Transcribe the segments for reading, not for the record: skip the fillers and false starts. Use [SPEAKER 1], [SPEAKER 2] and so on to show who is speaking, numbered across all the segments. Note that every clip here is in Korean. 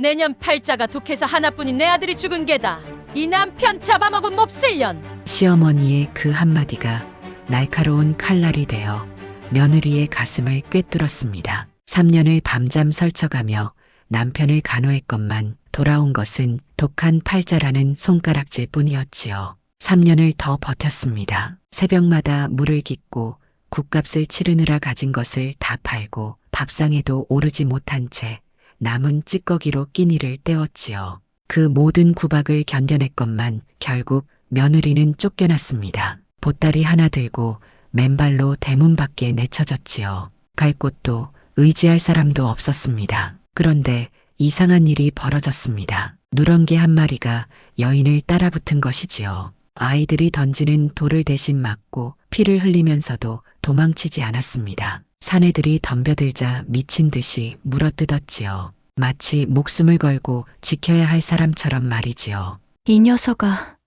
[SPEAKER 1] 내년 팔자가 독해서 하나뿐인 내 아들이 죽은 게다. 이 남편 잡아먹은 몹쓸년.
[SPEAKER 2] 시어머니의 그 한마디가 날카로운 칼날이 되어 며느리의 가슴을 꿰뚫었습니다. 3년을 밤잠 설쳐가며 남편을 간호했건만 돌아온 것은 독한 팔자라는 손가락질 뿐이었지요. 3년을 더 버텼습니다. 새벽마다 물을 깃고 국값을 치르느라 가진 것을 다 팔고 밥상에도 오르지 못한 채 남은 찌꺼기로 끼니를 때웠지요. 그 모든 구박을 견뎌냈건만 결국 며느리는 쫓겨났습니다. 보따리 하나 들고 맨발로 대문 밖에 내쳐졌지요. 갈 곳도 의지할 사람도 없었습니다. 그런데 이상한 일이 벌어졌습니다. 누렁개 한 마리가 여인을 따라붙은 것이지요. 아이들이 던지는 돌을 대신 맞고 피를 흘리면서도 도망치지 않았습니다. 사내들이 덤벼들자 미친 듯이 물어뜯었지요. 마치 목숨을 걸고 지켜야 할 사람처럼 말이지요.
[SPEAKER 3] 이 녀석아,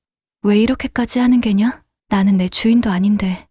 [SPEAKER 3] 왜 이렇게까지 하는 게냐? 나는 내 주인도 아닌데.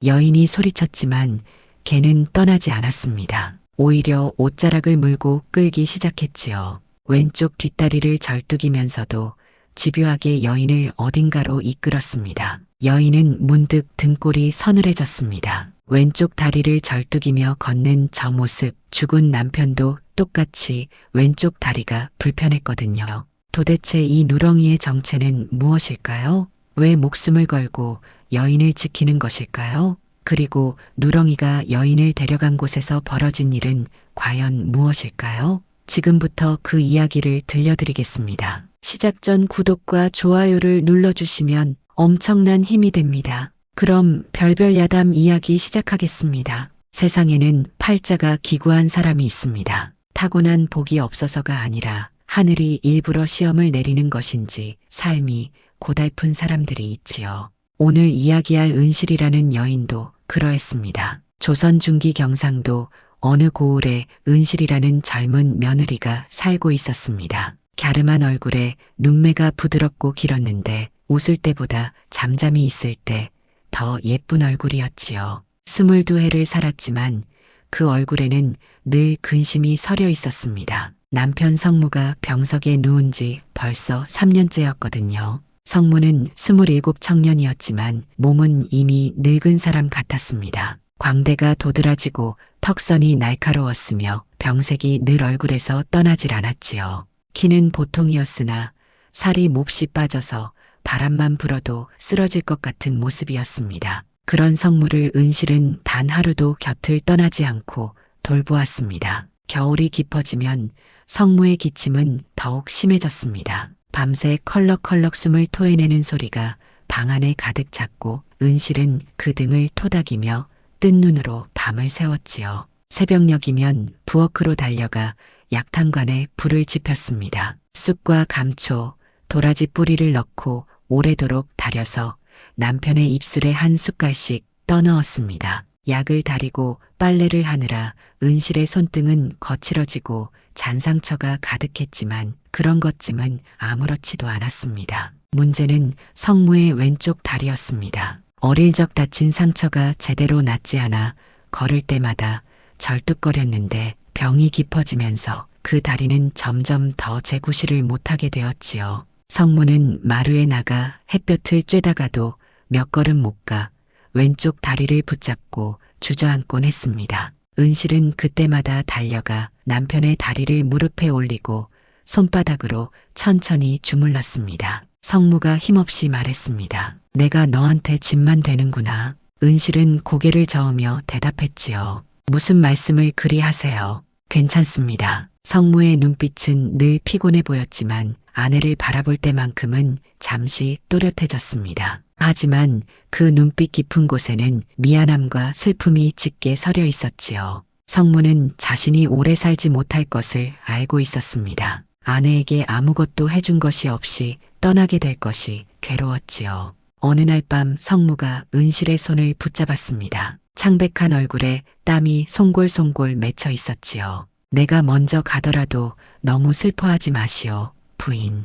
[SPEAKER 2] 여인이 소리쳤지만 개는 떠나지 않았습니다. 오히려 옷자락을 물고 끌기 시작했지요. 왼쪽 뒷다리를 절뚝이면서도 집요하게 여인을 어딘가로 이끌었습니다. 여인은 문득 등골이 서늘해졌습니다. 왼쪽 다리를 절뚝이며 걷는 저 모습, 죽은 남편도 똑같이 왼쪽 다리가 불편했거든요. 도대체 이 누렁이의 정체는 무엇일까요? 왜 목숨을 걸고 여인을 지키는 것일까요? 그리고 누렁이가 여인을 데려간 곳에서 벌어진 일은 과연 무엇일까요? 지금부터 그 이야기를 들려드리겠습니다. 시작 전 구독과 좋아요를 눌러주시면 엄청난 힘이 됩니다. 그럼 별별 야담 이야기 시작하겠습니다. 세상에는 팔자가 기구한 사람이 있습니다. 타고난 복이 없어서가 아니라 하늘이 일부러 시험을 내리는 것인지 삶이 고달픈 사람들이 있지요. 오늘 이야기할 은실이라는 여인도 그러했습니다. 조선 중기 경상도 어느 고을에 은실이라는 젊은 며느리가 살고 있었습니다. 갸름한 얼굴에 눈매가 부드럽고 길었는데 웃을 때보다 잠잠히 있을 때 더 예쁜 얼굴이었지요. 22해를 살았지만 그 얼굴에는 늘 근심이 서려 있었습니다. 남편 성무가 병석에 누운 지 벌써 3년째였거든요. 성무는 27 청년이었지만 몸은 이미 늙은 사람 같았습니다. 광대가 도드라지고 턱선이 날카로웠으며 병색이 늘 얼굴에서 떠나질 않았지요. 키는 보통이었으나 살이 몹시 빠져서 바람만 불어도 쓰러질 것 같은 모습이었습니다. 그런 성무를 은실은 단 하루도 곁을 떠나지 않고 돌보았습니다. 겨울이 깊어지면 성무의 기침은 더욱 심해졌습니다. 밤새 컬럭컬럭 숨을 토해내는 소리가 방 안에 가득 찼고 은실은 그 등을 토닥이며 뜬 눈으로 밤을 새웠지요. 새벽녘이면 부엌으로 달려가 약탕관에 불을 지폈습니다. 쑥과 감초, 도라지 뿌리를 넣고 오래도록 달여서 남편의 입술에 한 숟갈씩 떠넣었습니다. 약을 다리고 빨래를 하느라 은실의 손등은 거칠어지고 잔상처가 가득했지만 그런 것쯤은 아무렇지도 않았습니다. 문제는 성무의 왼쪽 다리였습니다. 어릴 적 다친 상처가 제대로 낫지 않아 걸을 때마다 절뚝거렸는데 병이 깊어지면서 그 다리는 점점 더 재구실을 못하게 되었지요. 성무는 마루에 나가 햇볕을 쬐다가도 몇 걸음 못 가 왼쪽 다리를 붙잡고 주저앉곤 했습니다. 은실은 그때마다 달려가 남편의 다리를 무릎에 올리고 손바닥으로 천천히 주물렀습니다. 성무가 힘없이 말했습니다. 내가 너한테 짐만 되는구나. 은실은 고개를 저으며 대답했지요. 무슨 말씀을 그리 하세요. 괜찮습니다. 성무의 눈빛은 늘 피곤해 보였지만 아내를 바라볼 때만큼은 잠시 또렷해졌습니다. 하지만 그 눈빛 깊은 곳에는 미안함과 슬픔이 짙게 서려 있었지요. 성무는 자신이 오래 살지 못할 것을 알고 있었습니다. 아내에게 아무것도 해준 것이 없이 떠나게 될 것이 괴로웠지요. 어느 날 밤 성무가 은실의 손을 붙잡았습니다. 창백한 얼굴에 땀이 송골송골 맺혀 있었지요. 내가 먼저 가더라도 너무 슬퍼하지 마시오, 부인.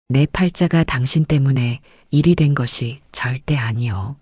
[SPEAKER 2] 내 팔자가 당신 때문에 일이 된 것이 절대 아니오.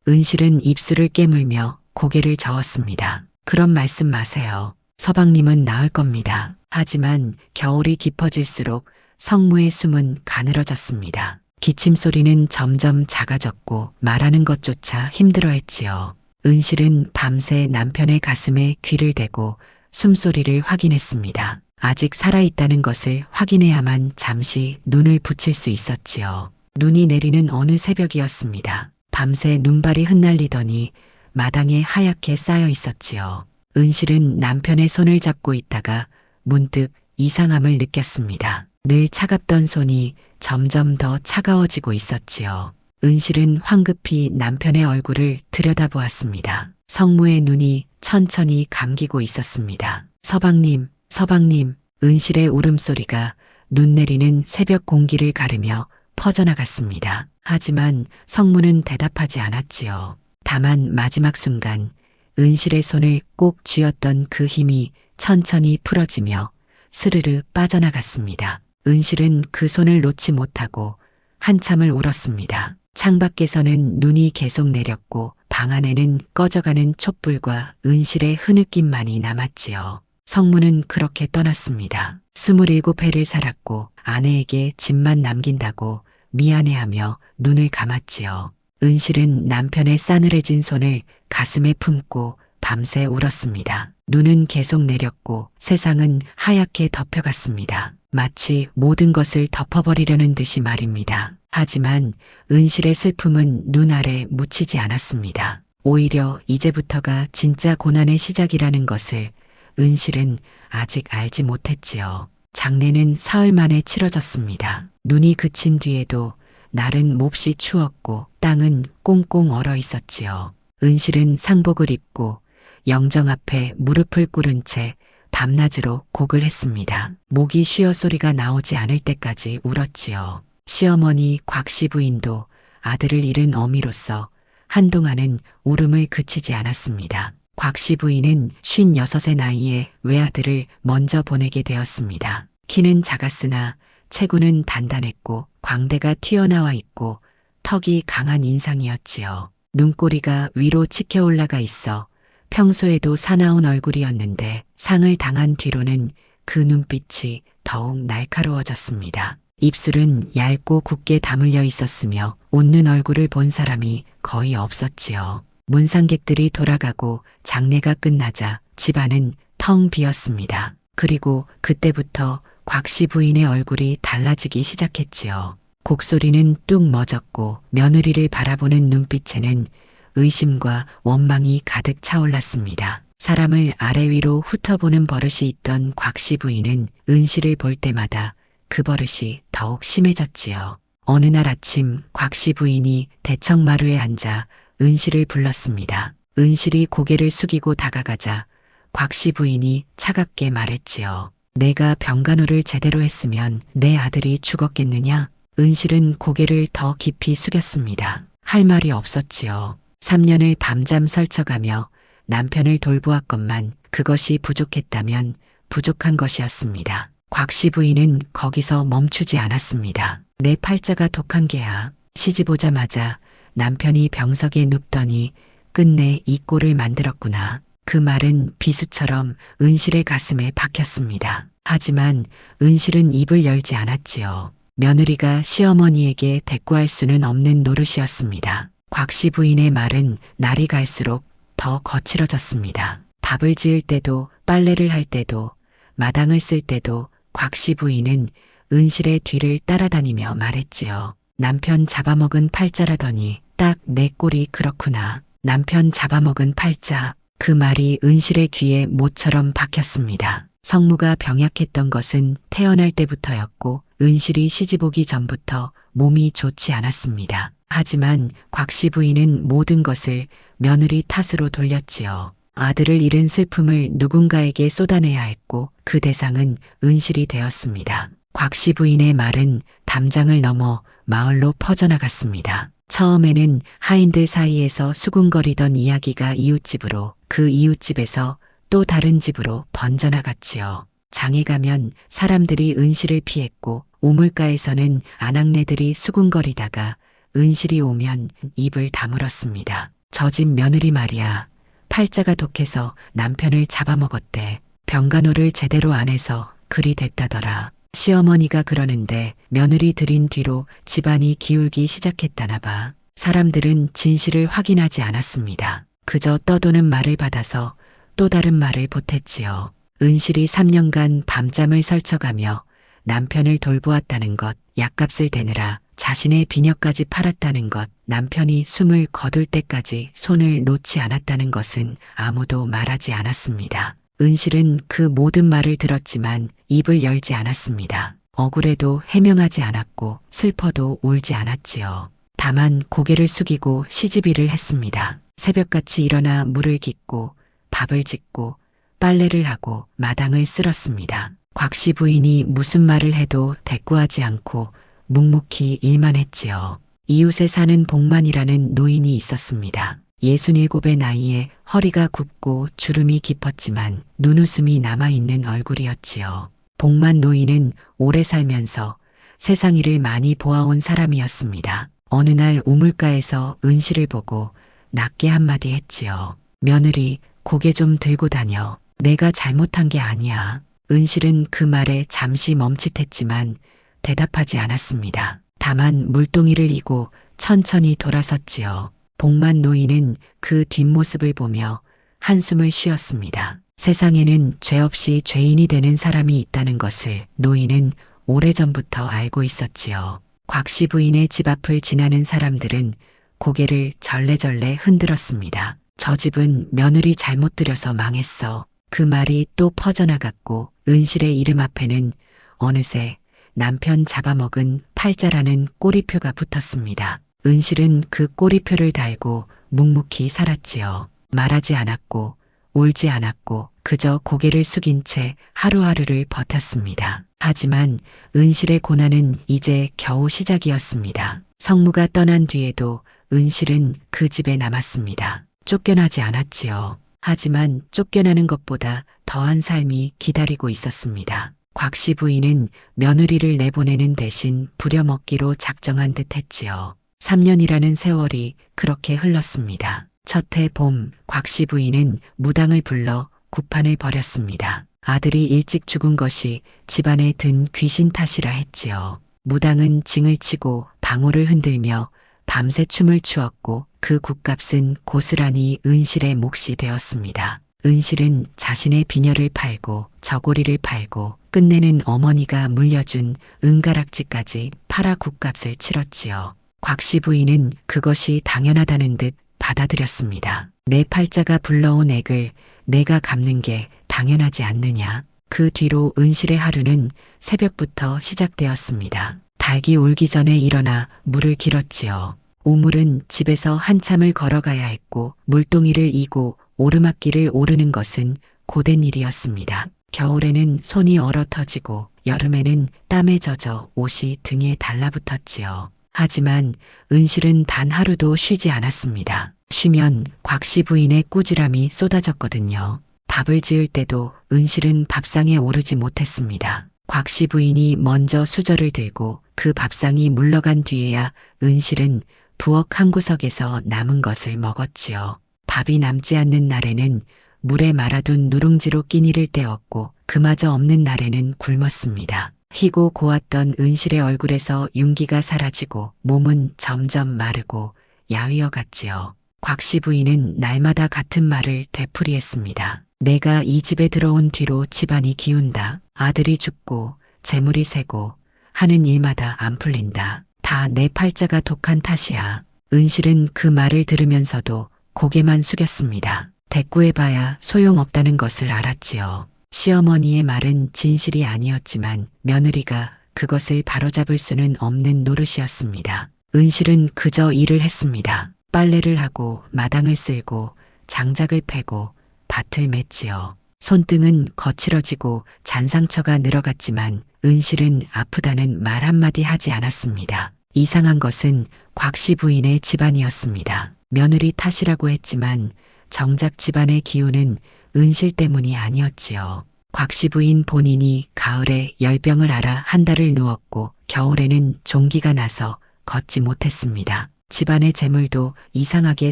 [SPEAKER 2] 은실은 입술을 깨물며 고개를 저었습니다. 그런 말씀 마세요. 서방님은 나을 겁니다. 하지만 겨울이 깊어질수록 성무의 숨은 가늘어졌습니다. 기침 소리는 점점 작아졌고 말하는 것조차 힘들어했지요. 은실은 밤새 남편의 가슴에 귀를 대고 숨소리를 확인했습니다. 아직 살아있다는 것을 확인해야만 잠시 눈을 붙일 수 있었지요. 눈이 내리는 어느 새벽이었습니다. 밤새 눈발이 흩날리더니 마당에 하얗게 쌓여 있었지요. 은실은 남편의 손을 잡고 있다가 문득 이상함을 느꼈습니다. 늘 차갑던 손이 점점 더 차가워지고 있었지요. 은실은 황급히 남편의 얼굴을 들여다보았습니다. 성무의 눈이 천천히 감기고 있었습니다. 서방님, 서방님, 은실의 울음소리가 눈 내리는 새벽 공기를 가르며 퍼져나갔습니다. 하지만 성무는 대답하지 않았지요. 다만 마지막 순간 은실의 손을 꼭 쥐었던 그 힘이 천천히 풀어지며 스르르 빠져나갔습니다. 은실은 그 손을 놓지 못하고 한참을 울었습니다. 창밖에서는 눈이 계속 내렸고 방 안에는 꺼져가는 촛불과 은실의 흐느낌만이 남았지요. 성무는 그렇게 떠났습니다. 27해를 살았고 아내에게 집만 남긴다고 미안해하며 눈을 감았지요. 은실은 남편의 싸늘해진 손을 가슴에 품고 밤새 울었습니다. 눈은 계속 내렸고 세상은 하얗게 덮여갔습니다. 마치 모든 것을 덮어버리려는 듯이 말입니다. 하지만 은실의 슬픔은 눈 아래 묻히지 않았습니다. 오히려 이제부터가 진짜 고난의 시작이라는 것을 은실은 아직 알지 못했지요. 장례는 사흘 만에 치러졌습니다. 눈이 그친 뒤에도 날은 몹시 추웠고 땅은 꽁꽁 얼어 있었지요. 은실은 상복을 입고 영정 앞에 무릎을 꿇은 채 밤낮으로 곡을 했습니다. 목이 쉬어 소리가 나오지 않을 때까지 울었지요. 시어머니 곽씨 부인도 아들을 잃은 어미로서 한동안은 울음을 그치지 않았습니다. 곽씨 부인은 56의 나이에 외아들을 먼저 보내게 되었습니다. 키는 작았으나 체구는 단단했고 광대가 튀어나와 있고 턱이 강한 인상이었지요. 눈꼬리가 위로 치켜 올라가 있어 평소에도 사나운 얼굴이었는데 상을 당한 뒤로는 그 눈빛이 더욱 날카로워졌습니다. 입술은 얇고 굳게 다물려 있었으며 웃는 얼굴을 본 사람이 거의 없었지요. 문상객들이 돌아가고 장례가 끝나자 집안은 텅 비었습니다. 그리고 그때부터 곽씨 부인의 얼굴이 달라지기 시작했지요. 곡소리는 뚝 멎었고 며느리를 바라보는 눈빛에는 의심과 원망이 가득 차올랐습니다. 사람을 아래 위로 훑어보는 버릇이 있던 곽씨 부인은 은실을 볼 때마다 그 버릇이 더욱 심해졌지요. 어느 날 아침 곽씨 부인이 대청마루에 앉아 은실을 불렀습니다. 은실이 고개를 숙이고 다가가자 곽씨 부인이 차갑게 말했지요. 내가 병간호를 제대로 했으면 내 아들이 죽었겠느냐? 은실은 고개를 더 깊이 숙였습니다. 할 말이 없었지요. 3년을 밤잠 설쳐가며 남편을 돌보았건만 그것이 부족했다면 부족한 것이었습니다. 곽씨 부인은 거기서 멈추지 않았습니다. 내 팔자가 독한 게야. 시집 오자마자 남편이 병석에 눕더니 끝내 이 꼴을 만들었구나. 그 말은 비수처럼 은실의 가슴에 박혔습니다. 하지만 은실은 입을 열지 않았지요. 며느리가 시어머니에게 대꾸할 수는 없는 노릇이었습니다. 곽씨 부인의 말은 날이 갈수록 더 거칠어졌습니다. 밥을 지을 때도 빨래를 할 때도 마당을 쓸 때도 곽씨 부인은 은실의 뒤를 따라다니며 말했지요. 남편 잡아먹은 팔자라더니 딱 내 꼴이 그렇구나. 남편 잡아먹은 팔자. 그 말이 은실의 귀에 모처럼 박혔습니다. 성무가 병약했던 것은 태어날 때부터였고 은실이 시집오기 전부터 몸이 좋지 않았습니다. 하지만 곽씨 부인은 모든 것을 며느리 탓으로 돌렸지요. 아들을 잃은 슬픔을 누군가에게 쏟아내야 했고 그 대상은 은실이 되었습니다. 곽씨 부인의 말은 담장을 넘어 마을로 퍼져나갔습니다. 처음에는 하인들 사이에서 수군거리던 이야기가 이웃집으로, 그 이웃집에서 또 다른 집으로 번져나갔지요. 장에 가면 사람들이 은실을 피했고 우물가에서는 아낙네들이 수군거리다가 은실이 오면 입을 다물었습니다. 저 집 며느리 말이야. 팔자가 독해서 남편을 잡아먹었대. 병간호를 제대로 안 해서 그리 됐다더라. 시어머니가 그러는데 며느리 들인 뒤로 집안이 기울기 시작했다나 봐. 사람들은 진실을 확인하지 않았습니다. 그저 떠도는 말을 받아서 또 다른 말을 보탰지요. 은실이 3년간 밤잠을 설쳐가며 남편을 돌보았다는 것, 약값을 대느라 자신의 비녀까지 팔았다는 것, 남편이 숨을 거둘 때까지 손을 놓지 않았다는 것은 아무도 말하지 않았습니다. 은실은 그 모든 말을 들었지만 입을 열지 않았습니다. 억울해도 해명하지 않았고 슬퍼도 울지 않았지요. 다만 고개를 숙이고 시집일을 했습니다. 새벽같이 일어나 물을 깃고 밥을 짓고 빨래를 하고 마당을 쓸었습니다. 곽씨 부인이 무슨 말을 해도 대꾸하지 않고 묵묵히 일만 했지요. 이웃에 사는 복만이라는 노인이 있었습니다. 67의 나이에 허리가 굽고 주름이 깊었지만 눈웃음이 남아있는 얼굴이었지요. 복만 노인은 오래 살면서 세상 일을 많이 보아온 사람이었습니다. 어느 날 우물가에서 은실을 보고 낮게 한마디 했지요. 며느리, 고개 좀 들고 다녀. 내가 잘못한 게 아니야. 은실은 그 말에 잠시 멈칫했지만 대답하지 않았습니다. 다만 물동이를 이고 천천히 돌아섰지요. 복만 노인은 그 뒷모습을 보며 한숨을 쉬었습니다. 세상에는 죄 없이 죄인이 되는 사람이 있다는 것을 노인은 오래전부터 알고 있었지요. 곽씨 부인의 집 앞을 지나는 사람들은 고개를 절레절레 흔들었습니다. 저 집은 며느리 잘못 들여서 망했어. 그 말이 또 퍼져나갔고 은실의 이름 앞에는 어느새 남편 잡아먹은 팔자라는 꼬리표가 붙었습니다. 은실은 그 꼬리표를 달고 묵묵히 살았지요. 말하지 않았고 울지 않았고 그저 고개를 숙인 채 하루하루를 버텼습니다. 하지만 은실의 고난은 이제 겨우 시작이었습니다. 성무가 떠난 뒤에도 은실은 그 집에 남았습니다. 쫓겨나지 않았지요. 하지만 쫓겨나는 것보다 더한 삶이 기다리고 있었습니다. 곽씨 부인은 며느리를 내보내는 대신 부려먹기로 작정한 듯 했지요. 3년이라는 세월이 그렇게 흘렀습니다. 첫 해 봄, 곽씨 부인은 무당을 불러 구판을 벌였습니다. 아들이 일찍 죽은 것이 집안에 든 귀신 탓이라 했지요. 무당은 징을 치고 방울을 흔들며 밤새 춤을 추었고 그 굿값은 고스란히 은실의 몫이 되었습니다. 은실은 자신의 비녀를 팔고 저고리를 팔고 끝내는 어머니가 물려준 은가락지까지 팔아 굿값을 치렀지요. 곽씨 부인은 그것이 당연하다는 듯 받아들였습니다. 내 팔자가 불러온 액을 내가 갚는 게 당연하지 않느냐. 그 뒤로 은실의 하루는 새벽부터 시작되었습니다. 닭이 울기 전에 일어나 물을 길었지요. 우물은 집에서 한참을 걸어가야 했고 물동이를 이고 오르막길을 오르는 것은 고된 일이었습니다. 겨울에는 손이 얼어 터지고 여름에는 땀에 젖어 옷이 등에 달라붙었지요. 하지만 은실은 단 하루도 쉬지 않았습니다. 쉬면 곽씨 부인의 꾸지람이 쏟아졌거든요. 밥을 지을 때도 은실은 밥상에 오르지 못했습니다. 곽씨 부인이 먼저 수저를 들고 그 밥상이 물러간 뒤에야 은실은 부엌 한 구석에서 남은 것을 먹었지요. 밥이 남지 않는 날에는 물에 말아둔 누룽지로 끼니를 때웠고 그마저 없는 날에는 굶었습니다. 희고 고왔던 은실의 얼굴에서 윤기가 사라지고 몸은 점점 마르고 야위어 갔지요. 곽씨 부인은 날마다 같은 말을 되풀이했습니다. 내가 이 집에 들어온 뒤로 집안이 기운다. 아들이 죽고 재물이 새고 하는 일마다 안 풀린다. 다 내 팔자가 독한 탓이야. 은실은 그 말을 들으면서도 고개만 숙였습니다. 대꾸해봐야 소용없다는 것을 알았지요. 시어머니의 말은 진실이 아니었지만 며느리가 그것을 바로잡을 수는 없는 노릇이었습니다. 은실은 그저 일을 했습니다. 빨래를 하고 마당을 쓸고 장작을 패고 밭을 맸지요. 손등은 거칠어지고 잔상처가 늘어갔지만 은실은 아프다는 말 한마디 하지 않았습니다. 이상한 것은 곽씨 부인의 집안이었습니다. 며느리 탓이라고 했지만 정작 집안의 기운은 은실 때문이 아니었지요. 곽씨 부인 본인이 가을에 열병을 앓아 한 달을 누웠고 겨울에는 종기가 나서 걷지 못했습니다. 집안의 재물도 이상하게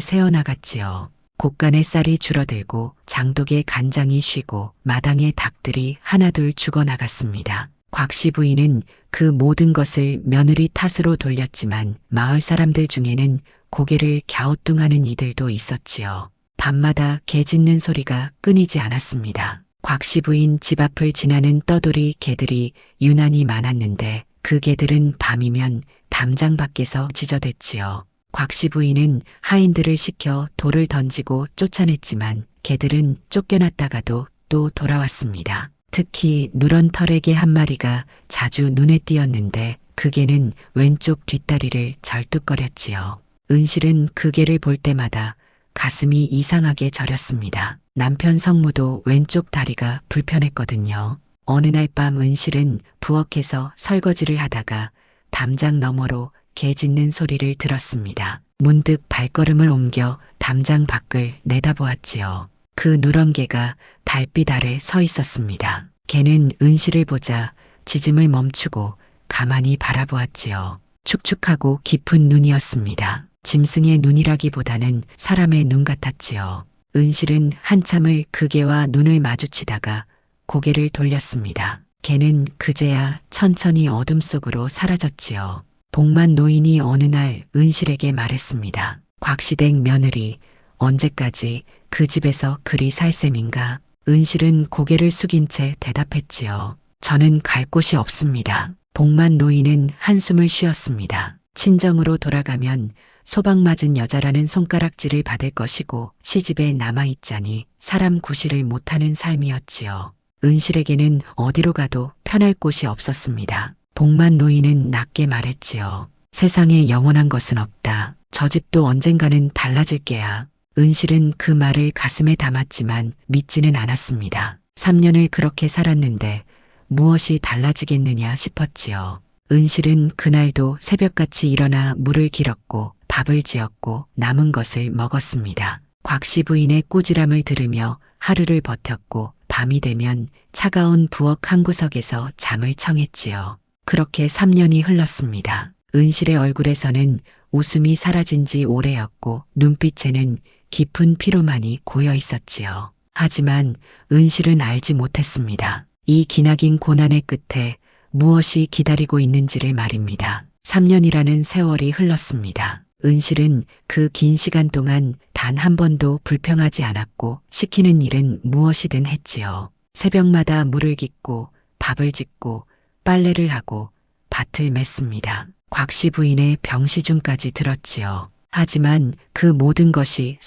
[SPEAKER 2] 새어나갔지요. 곳간의 쌀이 줄어들고 장독의 간장이 쉬고 마당의 닭들이 하나둘 죽어나갔습니다. 곽씨 부인은 그 모든 것을 며느리 탓으로 돌렸지만 마을 사람들 중에는 고개를 갸우뚱하는 이들도 있었지요. 밤마다 개 짖는 소리가 끊이지 않았습니다. 곽씨 부인 집 앞을 지나는 떠돌이 개들이 유난히 많았는데 그 개들은 밤이면 담장 밖에서 짖어댔지요. 곽씨 부인은 하인들을 시켜 돌을 던지고 쫓아냈지만 개들은 쫓겨났다가도 또 돌아왔습니다. 특히 누런 털의 개 한 마리가 자주 눈에 띄었는데 그 개는 왼쪽 뒷다리를 절뚝거렸지요. 은실은 그 개를 볼 때마다 가슴이 이상하게 저렸습니다. 남편 성무도 왼쪽 다리가 불편했거든요. 어느 날 밤 은실은 부엌에서 설거지를 하다가 담장 너머로 개 짖는 소리를 들었습니다. 문득 발걸음을 옮겨 담장 밖을 내다보았지요. 그 누런 개가 달빛 아래 서 있었습니다. 개는 은실을 보자 짖음을 멈추고 가만히 바라보았지요. 축축하고 깊은 눈이었습니다. 짐승의 눈이라기보다는 사람의 눈 같았지요. 은실은 한참을 그 개와 눈을 마주치다가 고개를 돌렸습니다. 개는 그제야 천천히 어둠 속으로 사라졌지요. 복만 노인이 어느 날 은실에게 말했습니다. 곽시댁 며느리, 언제까지 그 집에서 그리 살 셈인가? 은실은 고개를 숙인 채 대답했지요. 저는 갈 곳이 없습니다. 복만 노인은 한숨을 쉬었습니다. 친정으로 돌아가면 소방 맞은 여자라는 손가락질을 받을 것이고 시집에 남아있자니 사람 구실을 못하는 삶이었지요. 은실에게는 어디로 가도 편할 곳이 없었습니다. 복만 노인은 낮게 말했지요. 세상에 영원한 것은 없다. 저 집도 언젠가는 달라질 게야. 은실은 그 말을 가슴에 담았지만 믿지는 않았습니다. 3년을 그렇게 살았는데 무엇이 달라지겠느냐 싶었지요. 은실은 그날도 새벽같이 일어나 물을 길었고 밥을 지었고 남은 것을 먹었습니다. 곽씨 부인의 꾸지람을 들으며 하루를 버텼고 밤이 되면 차가운 부엌 한 구석에서 잠을 청했지요. 그렇게 3년이 흘렀습니다. 은실의 얼굴에서는 웃음이 사라진 지 오래였고 눈빛에는 깊은 피로만이 고여 있었지요. 하지만 은실은 알지 못했습니다. 이 기나긴 고난의 끝에 무엇이 기다리고 있는지를 말입니다. 3년이라는 세월이 흘렀습니다. 은실은 그 긴 시간 동안 단 한 번도 불평하지 않았고 시키는 일은 무엇이든 했지요. 새벽마다 물을 깃고 밥을 짓고 빨래를 하고 밭을 맸습니다. 곽씨 부인의 병시중까지 들었지요. 하지만 그 모든 것이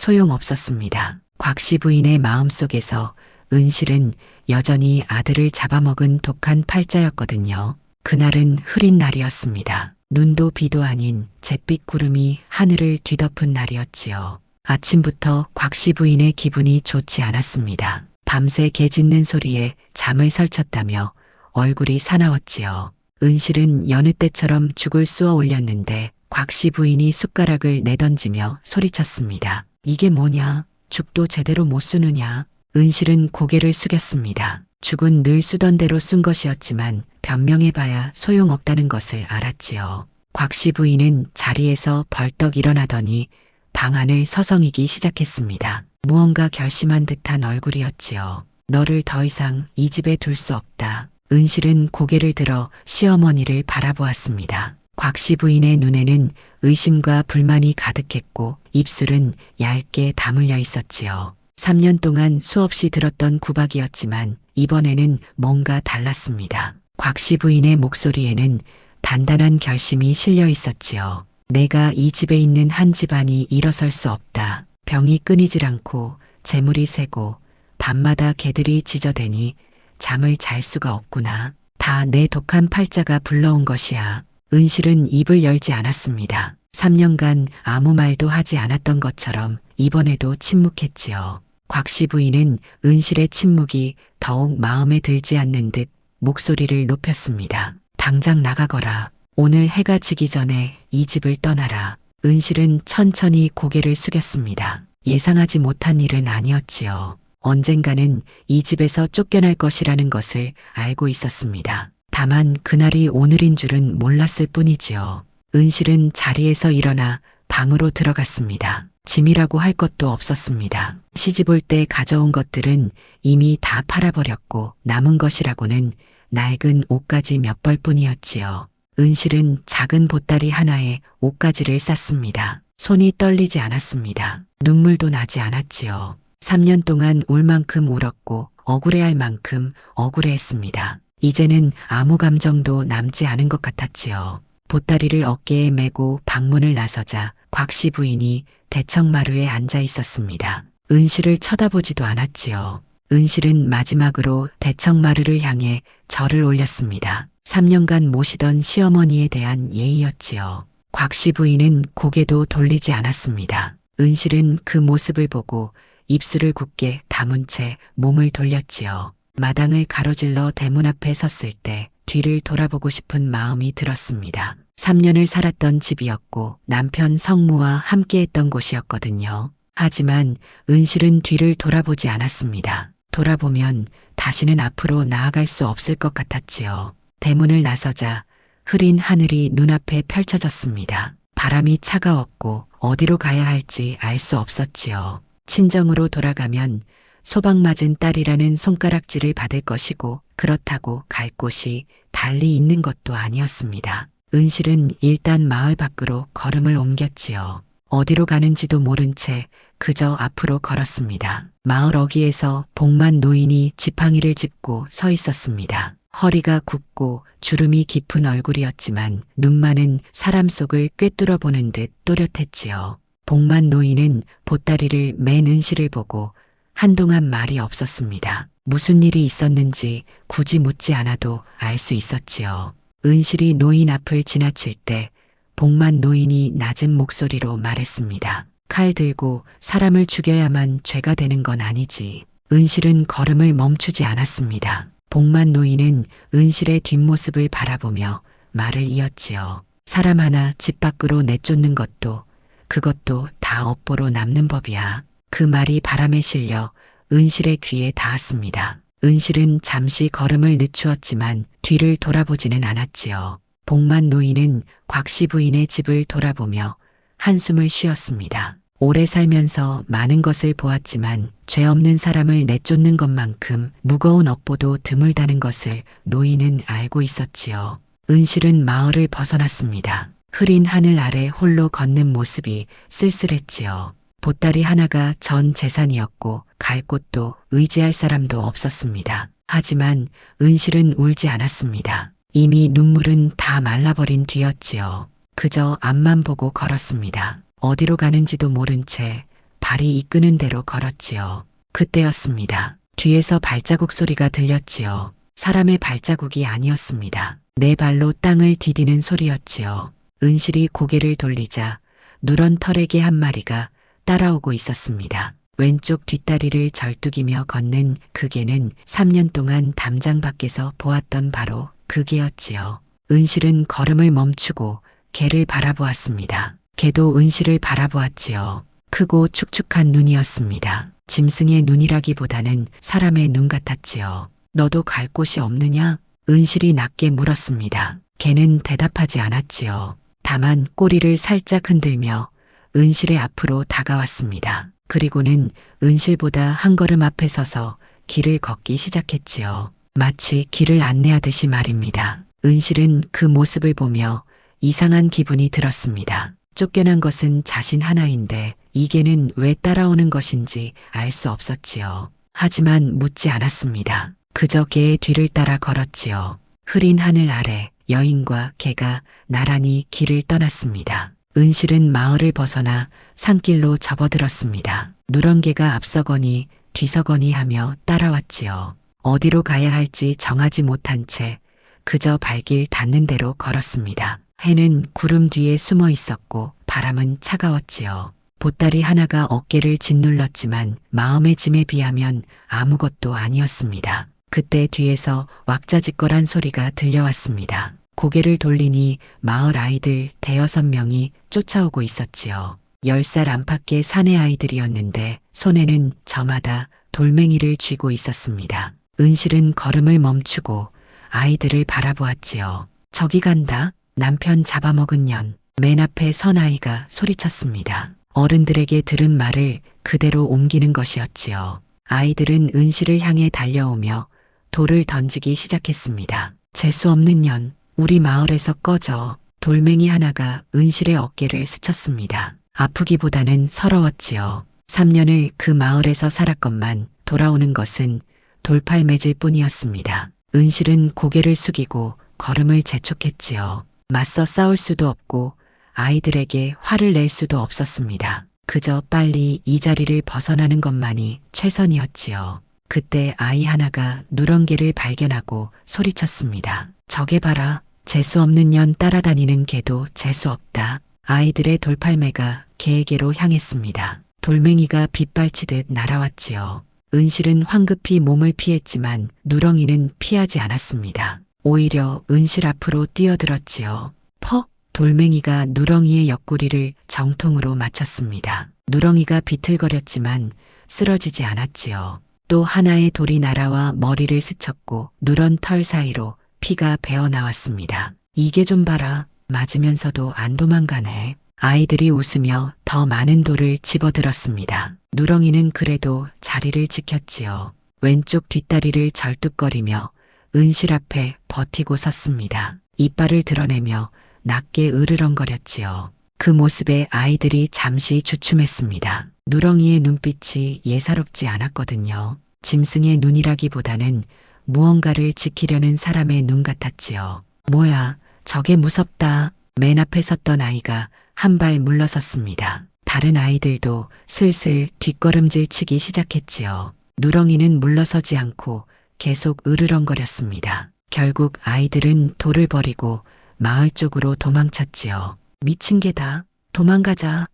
[SPEAKER 2] 소용없었습니다. 곽씨 부인의 마음속에서 은실은 여전히 아들을 잡아먹은 독한 팔자였거든요. 그날은 흐린 날이었습니다. 눈도 비도 아닌 잿빛 구름이 하늘을 뒤덮은 날이었지요. 아침부터 곽씨 부인의 기분이 좋지 않았습니다. 밤새 개 짖는 소리에 잠을 설쳤다며 얼굴이 사나웠지요. 은실은 여느 때처럼 죽을 쑤어 올렸는데 곽씨 부인이 숟가락을 내던지며 소리쳤습니다. 이게 뭐냐? 죽도 제대로 못 쓰느냐? 은실은 고개를 숙였습니다. 죽은 늘 쓰던 대로 쓴 것이었지만 변명해봐야 소용없다는 것을 알았지요. 곽씨 부인은 자리에서 벌떡 일어나더니 방 안을 서성이기 시작했습니다. 무언가 결심한 듯한 얼굴이었지요. 너를 더 이상 이 집에 둘 수 없다. 은실은 고개를 들어 시어머니를 바라보았습니다. 곽씨 부인의 눈에는 의심과 불만이 가득했고 입술은 얇게 다물려 있었지요. 3년 동안 수없이 들었던 구박이었지만 이번에는 뭔가 달랐습니다. 곽씨 부인의 목소리에는 단단한 결심이 실려 있었지요. 내가 이 집에 있는 한 집안이 일어설 수 없다. 병이 끊이질 않고 재물이 새고 밤마다 개들이 짖어대니 잠을 잘 수가 없구나. 다 내 독한 팔자가 불러온 것이야. 은실은 입을 열지 않았습니다. 3년간 아무 말도 하지 않았던 것처럼 이번에도 침묵했지요. 곽씨 부인은 은실의 침묵이 더욱 마음에 들지 않는 듯 목소리를 높였습니다. 당장 나가거라. 오늘 해가 지기 전에 이 집을 떠나라. 은실은 천천히 고개를 숙였습니다. 예상하지 못한 일은 아니었지요. 언젠가는 이 집에서 쫓겨날 것이라는 것을 알고 있었습니다. 다만 그날이 오늘인 줄은 몰랐을 뿐이지요. 은실은 자리에서 일어나 방으로 들어갔습니다. 짐이라고 할 것도 없었습니다. 시집올 때 가져온 것들은 이미 다 팔아버렸고 남은 것이라고는 낡은 옷가지 몇 벌뿐이었지요. 은실은 작은 보따리 하나에 옷가지를 쌌습니다. 손이 떨리지 않았습니다. 눈물도 나지 않았지요. 3년 동안 울 만큼 울었고 억울해할 만큼 억울해했습니다. 이제는 아무 감정도 남지 않은 것 같았지요. 보따리를 어깨에 메고 방문을 나서자 곽씨 부인이 대청마루에 앉아 있었습니다. 은실을 쳐다보지도 않았지요. 은실은 마지막으로 대청마루를 향해 절을 올렸습니다. 3년간 모시던 시어머니에 대한 예의였지요. 곽씨 부인은 고개도 돌리지 않았습니다. 은실은 그 모습을 보고 입술을 굳게 다문 채 몸을 돌렸지요. 마당을 가로질러 대문 앞에 섰을 때 뒤를 돌아보고 싶은 마음이 들었습니다. 3년을 살았던 집이었고 남편 성무와 함께했던 곳이었거든요. 하지만 은실은 뒤를 돌아보지 않았습니다. 돌아보면 다시는 앞으로 나아갈 수 없을 것 같았지요. 대문을 나서자 흐린 하늘이 눈앞에 펼쳐졌습니다. 바람이 차가웠고 어디로 가야 할지 알 수 없었지요. 친정으로 돌아가면 소방 맞은 딸이라는 손가락질을 받을 것이고 그렇다고 갈 곳이 달리 있는 것도 아니었습니다. 은실은 일단 마을 밖으로 걸음을 옮겼지요. 어디로 가는지도 모른 채 그저 앞으로 걸었습니다. 마을 어귀에서 복만 노인이 지팡이를 짚고 서 있었습니다. 허리가 굽고 주름이 깊은 얼굴이었지만 눈만은 사람 속을 꿰뚫어 보는 듯 또렷했지요. 복만 노인은 보따리를 맨 은실을 보고 한동안 말이 없었습니다. 무슨 일이 있었는지 굳이 묻지 않아도 알 수 있었지요. 은실이 노인 앞을 지나칠 때 복만 노인이 낮은 목소리로 말했습니다. 칼 들고 사람을 죽여야만 죄가 되는 건 아니지. 은실은 걸음을 멈추지 않았습니다. 복만 노인은 은실의 뒷모습을 바라보며 말을 이었지요. 사람 하나 집 밖으로 내쫓는 것도 그것도 다 업보로 남는 법이야. 그 말이 바람에 실려 은실의 귀에 닿았습니다. 은실은 잠시 걸음을 늦추었지만 뒤를 돌아보지는 않았지요. 복만 노인은 곽씨 부인의 집을 돌아보며 한숨을 쉬었습니다. 오래 살면서 많은 것을 보았지만 죄 없는 사람을 내쫓는 것만큼 무거운 업보도 드물다는 것을 노인은 알고 있었지요. 은실은 마을을 벗어났습니다. 흐린 하늘 아래 홀로 걷는 모습이 쓸쓸했지요. 보따리 하나가 전 재산이었고 갈 곳도 의지할 사람도 없었습니다. 하지만 은실은 울지 않았습니다. 이미 눈물은 다 말라버린 뒤였지요. 그저 앞만 보고 걸었습니다. 어디로 가는지도 모른 채 발이 이끄는 대로 걸었지요. 그때였습니다. 뒤에서 발자국 소리가 들렸지요. 사람의 발자국이 아니었습니다. 내 발로 땅을 디디는 소리였지요. 은실이 고개를 돌리자 누런 털에게 한 마리가 따라오고 있었습니다. 왼쪽 뒷다리를 절뚝이며 걷는 그 개는 3년 동안 담장 밖에서 보았던 바로 그 개였지요. 은실은 걸음을 멈추고 개를 바라보았습니다. 개도 은실을 바라보았지요. 크고 축축한 눈이었습니다. 짐승의 눈이라기보다는 사람의 눈 같았지요. 너도 갈 곳이 없느냐? 은실이 낮게 물었습니다. 개는 대답하지 않았지요. 다만 꼬리를 살짝 흔들며 은실의 앞으로 다가왔습니다. 그리고는 은실보다 한 걸음 앞에 서서 길을 걷기 시작했지요. 마치 길을 안내하듯이 말입니다. 은실은 그 모습을 보며 이상한 기분이 들었습니다. 쫓겨난 것은 자신 하나인데 이 개는 왜 따라오는 것인지 알 수 없었지요. 하지만 묻지 않았습니다. 그저 개의 뒤를 따라 걸었지요. 흐린 하늘 아래 여인과 개가 나란히 길을 떠났습니다. 은실은 마을을 벗어나 산길로 접어들었습니다. 누런 개가 앞서거니 뒤서거니 하며 따라왔지요. 어디로 가야 할지 정하지 못한 채 그저 발길 닿는 대로 걸었습니다. 해는 구름 뒤에 숨어 있었고 바람은 차가웠지요. 보따리 하나가 어깨를 짓눌렀지만 마음의 짐에 비하면 아무것도 아니었습니다. 그때 뒤에서 왁자지껄한 소리가 들려왔습니다. 고개를 돌리니 마을 아이들 대여섯 명이 쫓아오고 있었지요. 10살 안팎의 사내 아이들이었는데 손에는 저마다 돌멩이를 쥐고 있었습니다. 은실은 걸음을 멈추고 아이들을 바라보았지요. 저기 간다. 남편 잡아먹은 년. 맨 앞에 선 아이가 소리쳤습니다. 어른들에게 들은 말을 그대로 옮기는 것이었지요. 아이들은 은실을 향해 달려오며 돌을 던지기 시작했습니다. 재수 없는 년, 우리 마을에서 꺼져. 돌멩이 하나가 은실의 어깨를 스쳤습니다. 아프기보다는 서러웠지요. 3년을 그 마을에서 살았건만 돌아오는 것은 돌팔매질 뿐이었습니다. 은실은 고개를 숙이고 걸음을 재촉했지요. 맞서 싸울 수도 없고 아이들에게 화를 낼 수도 없었습니다. 그저 빨리 이 자리를 벗어나는 것만이 최선이었지요. 그때 아이 하나가 누렁개를 발견하고 소리쳤습니다. 저게 봐라. 재수 없는 년 따라다니는 개도 재수 없다. 아이들의 돌팔매가 개에게로 향했습니다. 돌멩이가 빗발치듯 날아왔지요. 은실은 황급히 몸을 피했지만 누렁이는 피하지 않았습니다. 오히려 은실 앞으로 뛰어들었지요. 퍽! 돌멩이가 누렁이의 옆구리를 정통으로 맞췄습니다. 누렁이가 비틀거렸지만 쓰러지지 않았지요. 또 하나의 돌이 날아와 머리를 스쳤고 누런 털 사이로 피가 배어나왔습니다. 이게 좀 봐라. 맞으면서도 안 도망가네. 아이들이 웃으며 더 많은 돌을 집어들었습니다. 누렁이는 그래도 자리를 지켰지요. 왼쪽 뒷다리를 절뚝거리며 은실 앞에 버티고 섰습니다. 이빨을 드러내며 낮게 으르렁거렸지요. 그 모습에 아이들이 잠시 주춤했습니다. 누렁이의 눈빛이 예사롭지 않았거든요. 짐승의 눈이라기보다는 무언가를 지키려는 사람의 눈 같았지요. 뭐야, 저게 무섭다. 맨 앞에 섰던 아이가 한 발 물러섰습니다. 다른 아이들도 슬슬 뒷걸음질 치기 시작했지요. 누렁이는 물러서지 않고 계속 으르렁거렸습니다. 결국 아이들은 돌을 버리고 마을 쪽으로 도망쳤지요. 미친 개다. 도망가자.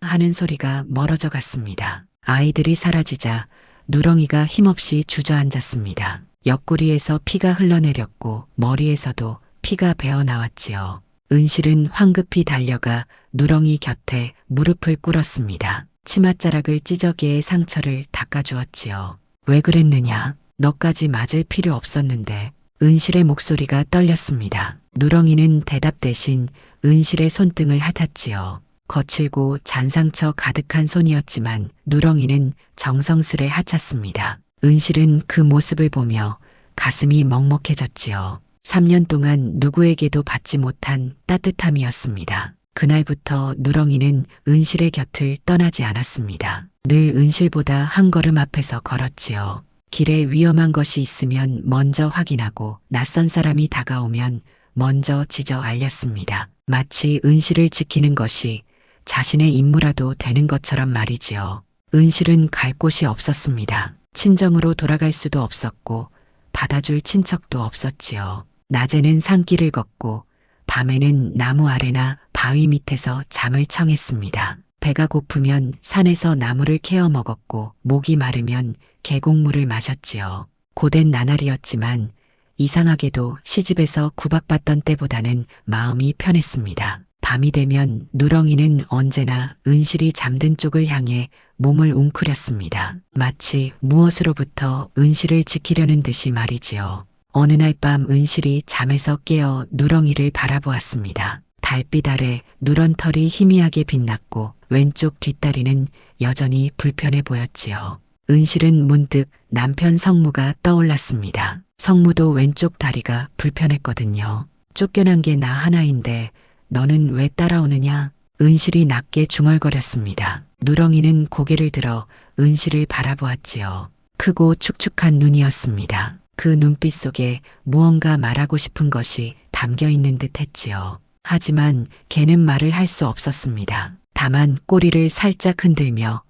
[SPEAKER 2] 하는 소리가 멀어져 갔습니다. 아이들이 사라지자 누렁이가 힘없이 주저앉았습니다. 옆구리에서 피가 흘러내렸고 머리에서도 피가 배어나왔지요. 은실은 황급히 달려가 누렁이 곁에 무릎을 꿇었습니다. 치맛자락을 찢어 개의 상처를 닦아주었지요. 왜 그랬느냐? 너까지 맞을 필요 없었는데. 은실의 목소리가 떨렸습니다. 누렁이는 대답 대신 은실의 손등을 핥았지요. 거칠고 잔상처 가득한 손이었지만 누렁이는 정성스레 하찼습니다. 은실은 그 모습을 보며 가슴이 먹먹해졌지요. 3년 동안 누구에게도 받지 못한 따뜻함이었습니다. 그날부터 누렁이는 은실의 곁을 떠나지 않았습니다. 늘 은실보다 한 걸음 앞에서 걸었지요. 길에 위험한 것이 있으면 먼저 확인하고 낯선 사람이 다가오면 먼저 지저 알렸습니다. 마치 은실을 지키는 것이 자신의 임무라도 되는 것처럼 말이지요. 은실은 갈 곳이 없었습니다. 친정으로 돌아갈 수도 없었고 받아줄 친척도 없었지요. 낮에는 산길을 걷고 밤에는 나무 아래나 바위 밑에서 잠을 청했습니다. 배가 고프면 산에서 나무를 캐어 먹었고 목이 마르면 계곡물을 마셨지요. 고된 나날이었지만 이상하게도 시집에서 구박받던 때보다는 마음이 편했습니다. 밤이 되면 누렁이는 언제나 은실이 잠든 쪽을 향해 몸을 웅크렸습니다. 마치 무엇으로부터 은실을 지키려는 듯이 말이지요. 어느 날 밤 은실이 잠에서 깨어 누렁이를 바라보았습니다. 달빛 아래 누런 털이 희미하게 빛났고 왼쪽 뒷다리는 여전히 불편해 보였지요. 은실은 문득 남편 성무가 떠올랐습니다. 성무도 왼쪽 다리가 불편했거든요. 쫓겨난 게 나 하나인데 너는 왜 따라오느냐? 은실이 낮게 중얼거렸습니다. 누렁이는 고개를 들어 은실을 바라보았지요. 크고 축축한 눈이었습니다. 그 눈빛 속에 무언가 말하고 싶은 것이 담겨 있는 듯 했지요. 하지만 개는 말을 할 수 없었습니다. 다만 꼬리를 살짝 흔들며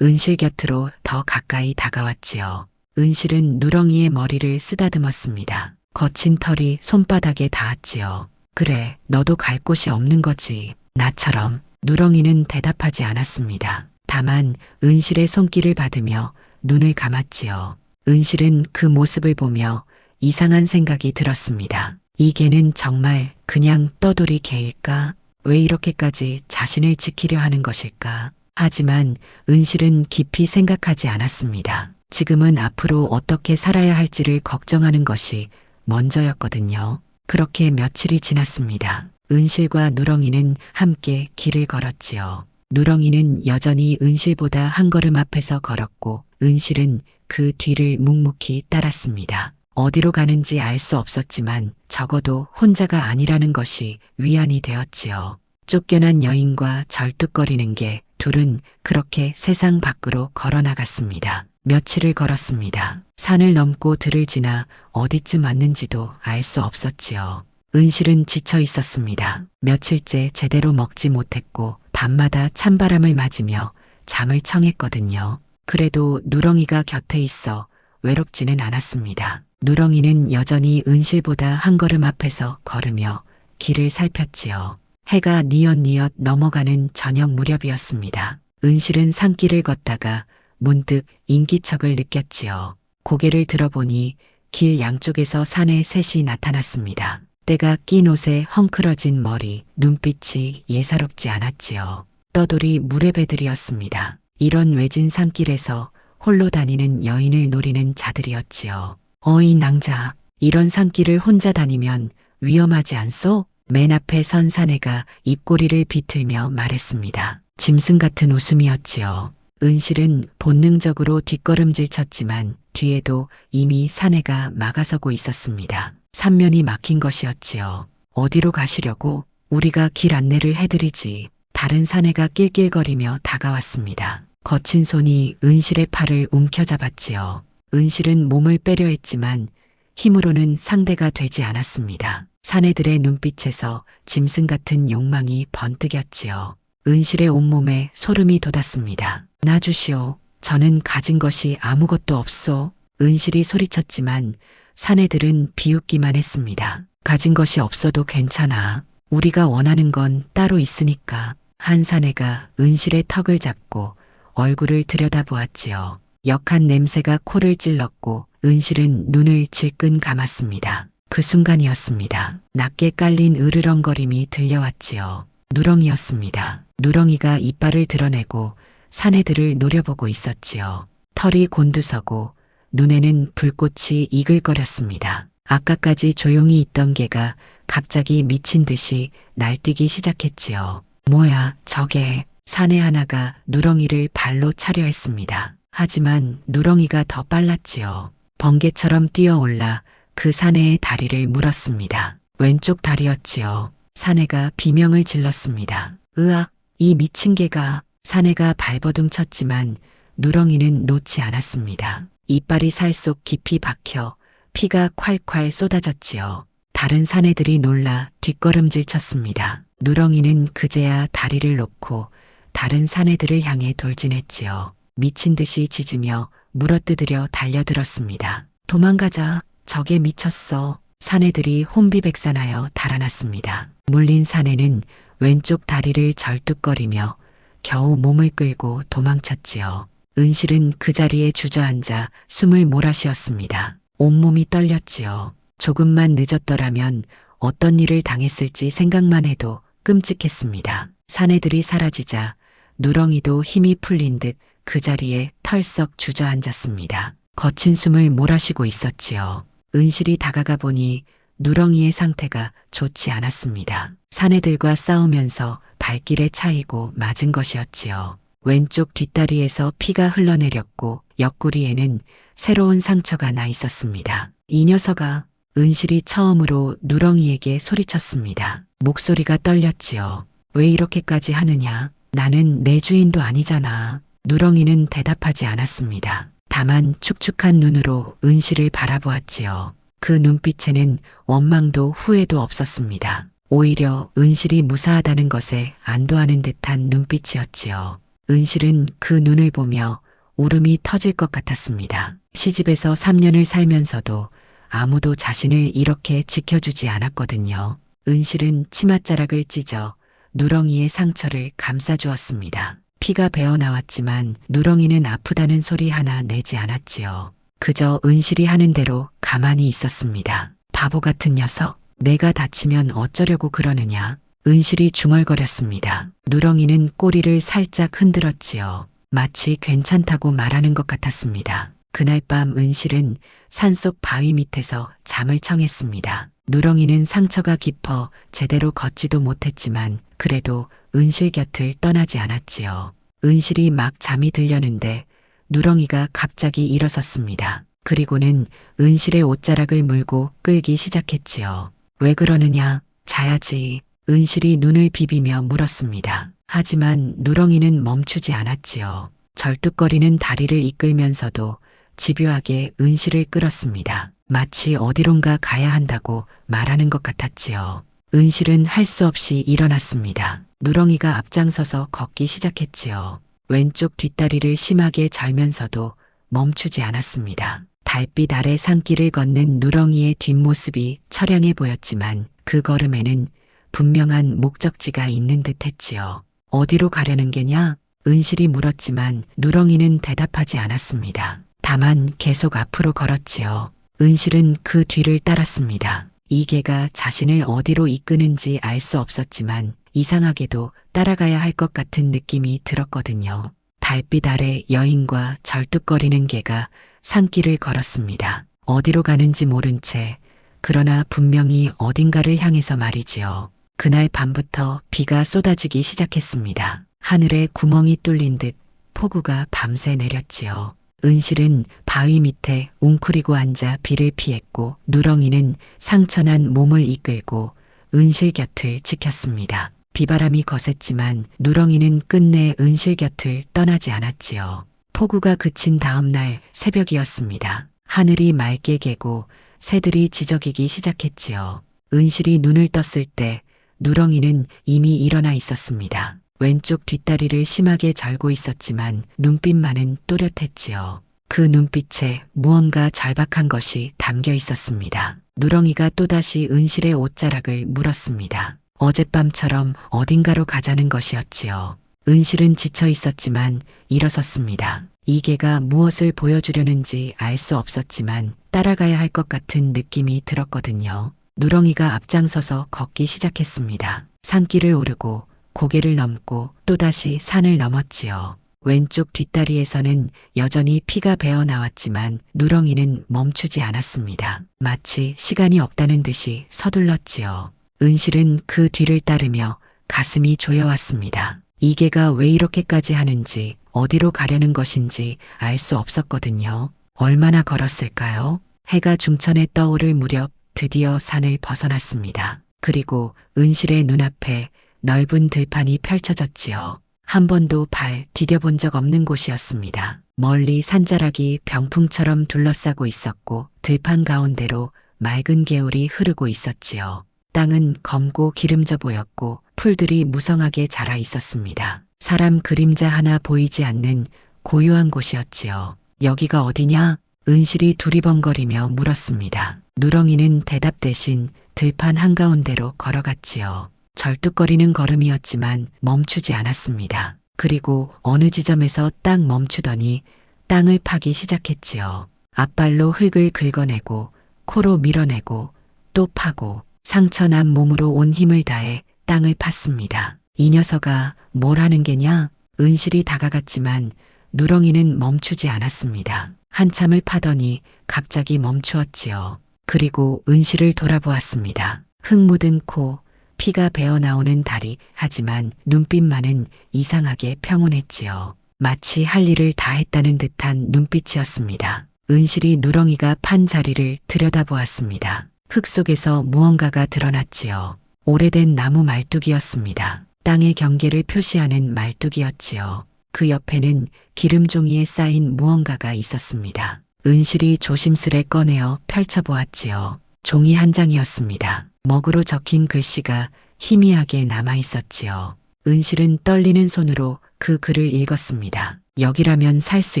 [SPEAKER 2] 은실 곁으로 더 가까이 다가왔지요. 은실은 누렁이의 머리를 쓰다듬었습니다. 거친 털이 손바닥에 닿았지요. 그래, 너도 갈 곳이 없는 거지. 나처럼. 누렁이는 대답하지 않았습니다. 다만 은실의 손길을 받으며 눈을 감았지요. 은실은 그 모습을 보며 이상한 생각이 들었습니다. 이 개는 정말 그냥 떠돌이 개일까? 왜 이렇게까지 자신을 지키려 하는 것일까? 하지만 은실은 깊이 생각하지 않았습니다. 지금은 앞으로 어떻게 살아야 할지를 걱정하는 것이 먼저였거든요. 그렇게 며칠이 지났습니다. 은실과 누렁이는 함께 길을 걸었지요. 누렁이는 여전히 은실보다 한 걸음 앞에서 걸었고 은실은 그 뒤를 묵묵히 따랐습니다. 어디로 가는지 알 수 없었지만 적어도 혼자가 아니라는 것이 위안이 되었지요. 쫓겨난 여인과 절뚝거리는 게 둘은 그렇게 세상 밖으로 걸어나갔습니다. 며칠을 걸었습니다. 산을 넘고 들을 지나 어디쯤 왔는지도 알 수 없었지요. 은실은 지쳐 있었습니다. 며칠째 제대로 먹지 못했고 밤마다 찬바람을 맞으며 잠을 청했거든요. 그래도 누렁이가 곁에 있어 외롭지는 않았습니다. 누렁이는 여전히 은실보다 한 걸음 앞에서 걸으며 길을 살폈지요. 해가 뉘엿뉘엿 넘어가는 저녁 무렵이었습니다. 은실은 산길을 걷다가 문득 인기척을 느꼈지요. 고개를 들어보니 길 양쪽에서 산에 셋이 나타났습니다. 때가 낀 옷에 헝클어진 머리, 눈빛이 예사롭지 않았지요. 떠돌이 무례배들이었습니다. 이런 외진 산길에서 홀로 다니는 여인을 노리는 자들이었지요. 어이 낭자, 이런 산길을 혼자 다니면 위험하지 않소? 맨 앞에 선 사내가 입꼬리를 비틀며 말했습니다. 짐승 같은 웃음이었지요. 은실은 본능적으로 뒷걸음질 쳤지만 뒤에도 이미 사내가 막아서고 있었습니다. 산면이 막힌 것이었지요. 어디로 가시려고? 우리가 길 안내를 해드리지. 다른 사내가 낄낄거리며 다가왔습니다. 거친 손이 은실의 팔을 움켜잡았지요. 은실은 몸을 빼려 했지만 힘으로는 상대가 되지 않았습니다. 사내들의 눈빛에서 짐승 같은 욕망이 번뜩였지요. 은실의 온몸에 소름이 돋았습니다. 놔주시오. 저는 가진 것이 아무것도 없소. 은실이 소리쳤지만 사내들은 비웃기만 했습니다. 가진 것이 없어도 괜찮아. 우리가 원하는 건 따로 있으니까. 한 사내가 은실의 턱을 잡고 얼굴을 들여다보았지요. 역한 냄새가 코를 찔렀고 은실은 눈을 질끈 감았습니다. 그 순간이었습니다. 낮게 깔린 으르렁거림이 들려왔지요. 누렁이였습니다. 누렁이가 이빨을 드러내고 사내들을 노려보고 있었지요. 털이 곤두서고 눈에는 불꽃이 이글거렸습니다. 아까까지 조용히 있던 개가 갑자기 미친 듯이 날뛰기 시작했지요. 뭐야, 저게. 사내 하나가 누렁이를 발로 차려 했습니다. 하지만 누렁이가 더 빨랐지요. 번개처럼 뛰어올라 그 사내의 다리를 물었습니다. 왼쪽 다리였지요. 사내가 비명을 질렀습니다. 으악, 이 미친 개가. 사내가 발버둥 쳤지만 누렁이는 놓지 않았습니다. 이빨이 살 속 깊이 박혀 피가 콸콸 쏟아졌지요. 다른 사내들이 놀라 뒷걸음질 쳤습니다. 누렁이는 그제야 다리를 놓고 다른 사내들을 향해 돌진했지요. 미친 듯이 짖으며 물어뜯으려 달려들었습니다. 도망가자. 저게 미쳤어. 사내들이 혼비백산하여 달아났습니다. 물린 사내는 왼쪽 다리를 절뚝거리며 겨우 몸을 끌고 도망쳤지요. 은실은 그 자리에 주저앉아 숨을 몰아쉬었습니다. 온몸이 떨렸지요. 조금만 늦었더라면 어떤 일을 당했을지 생각만 해도 끔찍했습니다. 사내들이 사라지자 누렁이도 힘이 풀린 듯 그 자리에 털썩 주저앉았습니다. 거친 숨을 몰아쉬고 있었지요. 은실이 다가가 보니 누렁이의 상태가 좋지 않았습니다. 사내들과 싸우면서 발길에 차이고 맞은 것이었지요. 왼쪽 뒷다리에서 피가 흘러내렸고 옆구리에는 새로운 상처가 나 있었습니다. 이 녀석아. 은실이 처음으로 누렁이에게 소리쳤습니다. 목소리가 떨렸지요. 왜 이렇게까지 하느냐? 나는 내 주인도 아니잖아. 누렁이는 대답하지 않았습니다. 다만 축축한 눈으로 은실을 바라보았지요. 그 눈빛에는 원망도 후회도 없었습니다. 오히려 은실이 무사하다는 것에 안도하는 듯한 눈빛이었지요. 은실은 그 눈을 보며 울음이 터질 것 같았습니다. 시집에서 3년을 살면서도 아무도 자신을 이렇게 지켜주지 않았거든요. 은실은 치맛자락을 찢어 누렁이의 상처를 감싸주었습니다. 피가 배어나왔지만 누렁이는 아프다는 소리 하나 내지 않았지요. 그저 은실이 하는 대로 가만히 있었습니다. 바보 같은 녀석. 내가 다치면 어쩌려고 그러느냐. 은실이 중얼거렸습니다. 누렁이는 꼬리를 살짝 흔들었지요. 마치 괜찮다고 말하는 것 같았습니다. 그날 밤 은실은 산속 바위 밑에서 잠을 청했습니다. 누렁이는 상처가 깊어 제대로 걷지도 못했지만 그래도 은실 곁을 떠나지 않았지요. 은실이 막 잠이 들려는데 누렁이가 갑자기 일어섰습니다. 그리고는 은실의 옷자락을 물고 끌기 시작했지요. 왜 그러느냐? 자야지. 은실이 눈을 비비며 물었습니다. 하지만 누렁이는 멈추지 않았지요. 절뚝거리는 다리를 이끌면서도 집요하게 은실을 끌었습니다. 마치 어디론가 가야 한다고 말하는 것 같았지요. 은실은 할 수 없이 일어났습니다. 누렁이가 앞장서서 걷기 시작했지요. 왼쪽 뒷다리를 심하게 절면서도 멈추지 않았습니다. 달빛 아래 산길을 걷는 누렁이의 뒷모습이 처량해 보였지만 그 걸음에는 분명한 목적지가 있는 듯 했지요. 어디로 가려는 게냐? 은실이 물었지만 누렁이는 대답하지 않았습니다. 다만 계속 앞으로 걸었지요. 은실은 그 뒤를 따랐습니다. 이 개가 자신을 어디로 이끄는지 알 수 없었지만 이상하게도 따라가야 할 것 같은 느낌이 들었거든요. 달빛 아래 여인과 절뚝거리는 개가 산길을 걸었습니다. 어디로 가는지 모른 채, 그러나 분명히 어딘가를 향해서 말이지요. 그날 밤부터 비가 쏟아지기 시작했습니다. 하늘에 구멍이 뚫린 듯 폭우가 밤새 내렸지요. 은실은 바위 밑에 웅크리고 앉아 비를 피했고 누렁이는 상처난 몸을 이끌고 은실 곁을 지켰습니다. 비바람이 거셌지만 누렁이는 끝내 은실 곁을 떠나지 않았지요. 폭우가 그친 다음 날 새벽이었습니다. 하늘이 맑게 개고 새들이 지저귀기 시작했지요. 은실이 눈을 떴을 때 누렁이는 이미 일어나 있었습니다. 왼쪽 뒷다리를 심하게 절고 있었지만 눈빛만은 또렷했지요. 그 눈빛에 무언가 절박한 것이 담겨 있었습니다. 누렁이가 또다시 은실의 옷자락을 물었습니다. 어젯밤처럼 어딘가로 가자는 것이었지요. 은실은 지쳐 있었지만 일어섰습니다. 이 개가 무엇을 보여주려는지 알 수 없었지만 따라가야 할 것 같은 느낌이 들었거든요. 누렁이가 앞장서서 걷기 시작했습니다. 산길을 오르고 고개를 넘고 또다시 산을 넘었지요. 왼쪽 뒷다리에서는 여전히 피가 배어 나왔지만 누렁이는 멈추지 않았습니다. 마치 시간이 없다는 듯이 서둘렀지요. 은실은 그 뒤를 따르며 가슴이 조여왔습니다. 이 개가 왜 이렇게까지 하는지 어디로 가려는 것인지 알 수 없었거든요. 얼마나 걸었을까요? 해가 중천에 떠오를 무렵 드디어 산을 벗어났습니다. 그리고 은실의 눈앞에 넓은 들판이 펼쳐졌지요. 한 번도 발 디뎌본 적 없는 곳이었습니다. 멀리 산자락이 병풍처럼 둘러싸고 있었고 들판 가운데로 맑은 개울이 흐르고 있었지요. 땅은 검고 기름져 보였고 풀들이 무성하게 자라 있었습니다. 사람 그림자 하나 보이지 않는 고요한 곳이었지요. 여기가 어디냐? 은실이 두리번거리며 물었습니다. 누렁이는 대답 대신 들판 한가운데로 걸어갔지요. 절뚝거리는 걸음이었지만 멈추지 않았습니다. 그리고 어느 지점에서 딱 멈추더니 땅을 파기 시작했지요. 앞발로 흙을 긁어내고 코로 밀어내고 또 파고 상처난 몸으로 온 힘을 다해 땅을 팠습니다. 이 녀석아, 뭘 하는 게냐? 은실이 다가갔지만 누렁이는 멈추지 않았습니다. 한참을 파더니 갑자기 멈추었지요. 그리고 은실을 돌아보았습니다. 흙 묻은 코, 피가 배어 나오는 다리, 하지만 눈빛만은 이상하게 평온했지요. 마치 할 일을 다 했다는 듯한 눈빛이었습니다. 은실이 누렁이가 판 자리를 들여다보았습니다. 흙 속에서 무언가가 드러났지요. 오래된 나무 말뚝이었습니다. 땅의 경계를 표시하는 말뚝이었지요. 그 옆에는 기름종이에 쌓인 무언가가 있었습니다. 은실이 조심스레 꺼내어 펼쳐보았지요. 종이 한 장이었습니다. 먹으로 적힌 글씨가 희미하게 남아 있었지요. 은실은 떨리는 손으로 그 글을 읽었습니다. 여기라면 살 수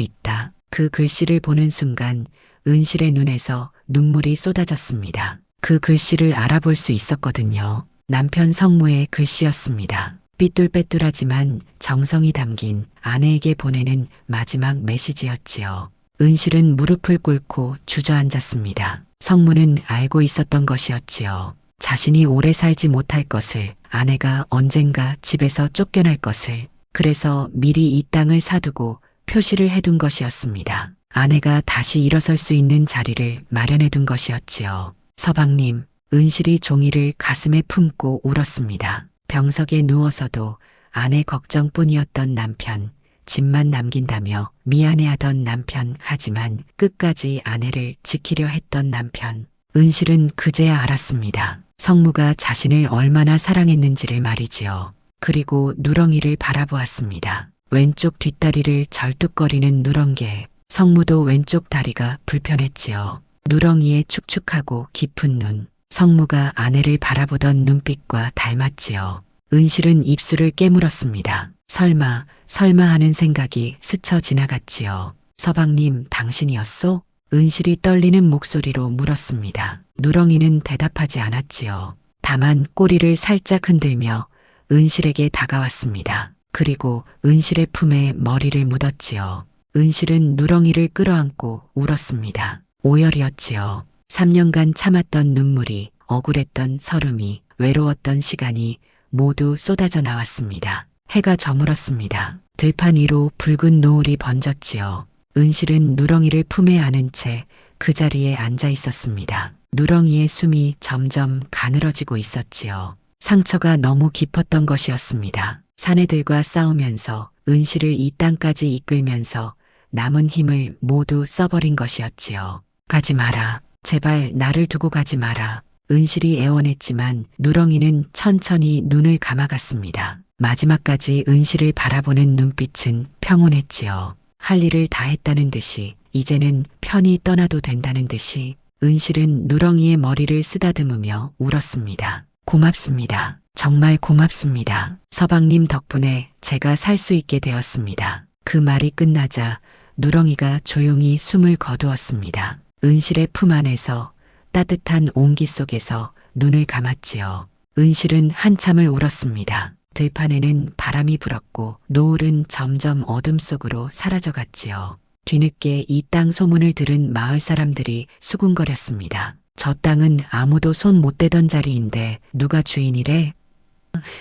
[SPEAKER 2] 있다. 그 글씨를 보는 순간 은실의 눈에서 눈물이 쏟아졌습니다. 그 글씨를 알아볼 수 있었거든요. 남편 성모의 글씨였습니다. 삐뚤빼뚤하지만 정성이 담긴 아내에게 보내는 마지막 메시지였지요. 은실은 무릎을 꿇고 주저앉았습니다. 성모는 알고 있었던 것이었지요. 자신이 오래 살지 못할 것을, 아내가 언젠가 집에서 쫓겨날 것을, 그래서 미리 이 땅을 사두고 표시를 해둔 것이었습니다. 아내가 다시 일어설 수 있는 자리를 마련해둔 것이었지요. 서방님, 은실이 종이를 가슴에 품고 울었습니다. 병석에 누워서도 아내 걱정뿐이었던 남편, 집만 남긴다며 미안해하던 남편, 하지만 끝까지 아내를 지키려 했던 남편. 은실은 그제야 알았습니다. 성무가 자신을 얼마나 사랑했는지를 말이지요. 그리고 누렁이를 바라보았습니다. 왼쪽 뒷다리를 절뚝거리는 누렁개. 성무도 왼쪽 다리가 불편했지요. 누렁이의 축축하고 깊은 눈. 성무가 아내를 바라보던 눈빛과 닮았지요. 은실은 입술을 깨물었습니다. 설마 하는 생각이 스쳐 지나갔지요. 서방님, 당신이었소? 은실이 떨리는 목소리로 물었습니다. 누렁이는 대답하지 않았지요. 다만 꼬리를 살짝 흔들며 은실에게 다가왔습니다. 그리고 은실의 품에 머리를 묻었지요. 은실은 누렁이를 끌어안고 울었습니다. 오열이었지요. 3년간 참았던 눈물이, 억울했던 서름이, 외로웠던 시간이 모두 쏟아져 나왔습니다. 해가 저물었습니다. 들판 위로 붉은 노을이 번졌지요. 은실은 누렁이를 품에 안은 채 그 자리에 앉아 있었습니다. 누렁이의 숨이 점점 가늘어지고 있었지요. 상처가 너무 깊었던 것이었습니다. 사내들과 싸우면서 은실을 이 땅까지 이끌면서 남은 힘을 모두 써버린 것이었지요. 가지 마라. 제발 나를 두고 가지 마라. 은실이 애원했지만 누렁이는 천천히 눈을 감아갔습니다. 마지막까지 은실을 바라보는 눈빛은 평온했지요. 할 일을 다 했다는 듯이, 이제는 편히 떠나도 된다는 듯이. 은실은 누렁이의 머리를 쓰다듬으며 울었습니다. 고맙습니다. 정말 고맙습니다. 서방님 덕분에 제가 살 수 있게 되었습니다. 그 말이 끝나자 누렁이가 조용히 숨을 거두었습니다. 은실의 품 안에서 따뜻한 온기 속에서 눈을 감았지요. 은실은 한참을 울었습니다. 들판에는 바람이 불었고 노을은 점점 어둠 속으로 사라져갔지요. 뒤늦게 이 땅 소문을 들은 마을 사람들이 수군거렸습니다. 저 땅은 아무도 손 못 대던 자리인데 누가 주인이래?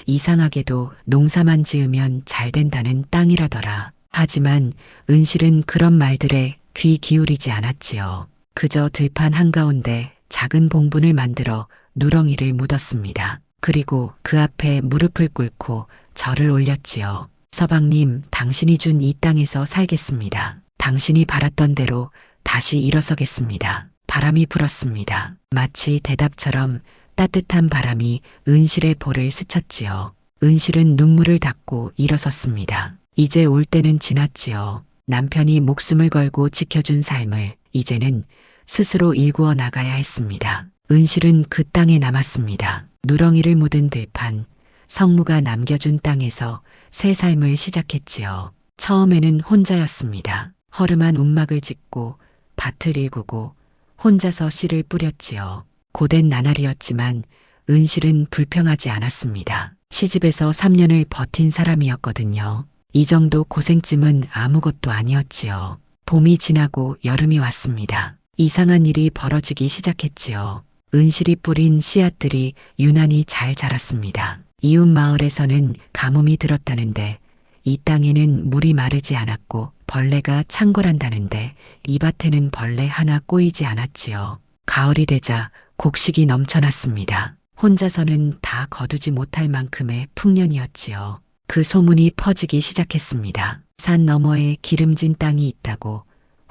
[SPEAKER 2] 이상하게도 농사만 지으면 잘 된다는 땅이라더라. 하지만 은실은 그런 말들에 귀 기울이지 않았지요. 그저 들판 한가운데 작은 봉분을 만들어 누렁이를 묻었습니다. 그리고 그 앞에 무릎을 꿇고 절을 올렸지요. 서방님, 당신이 준 이 땅에서 살겠습니다. 당신이 바랐던 대로 다시 일어서겠습니다. 바람이 불었습니다. 마치 대답처럼 따뜻한 바람이 은실의 볼을 스쳤지요. 은실은 눈물을 닦고 일어섰습니다. 이제 올 때는 지났지요. 남편이 목숨을 걸고 지켜준 삶을 이제는 스스로 일구어 나가야 했습니다. 은실은 그 땅에 남았습니다. 누렁이를 묻은 들판, 성무가 남겨준 땅에서 새 삶을 시작했지요. 처음에는 혼자였습니다. 허름한 움막을 짓고 밭을 일구고 혼자서 씨를 뿌렸지요. 고된 나날이었지만 은실은 불평하지 않았습니다. 시집에서 3년을 버틴 사람이었거든요. 이 정도 고생쯤은 아무것도 아니었지요. 봄이 지나고 여름이 왔습니다. 이상한 일이 벌어지기 시작했지요. 은실이 뿌린 씨앗들이 유난히 잘 자랐습니다. 이웃 마을에서는 가뭄이 들었다는데 이 땅에는 물이 마르지 않았고 벌레가 창궐한다는데 이 밭에는 벌레 하나 꼬이지 않았지요. 가을이 되자 곡식이 넘쳐났습니다. 혼자서는 다 거두지 못할 만큼의 풍년이었지요. 그 소문이 퍼지기 시작했습니다. 산 너머에 기름진 땅이 있다고,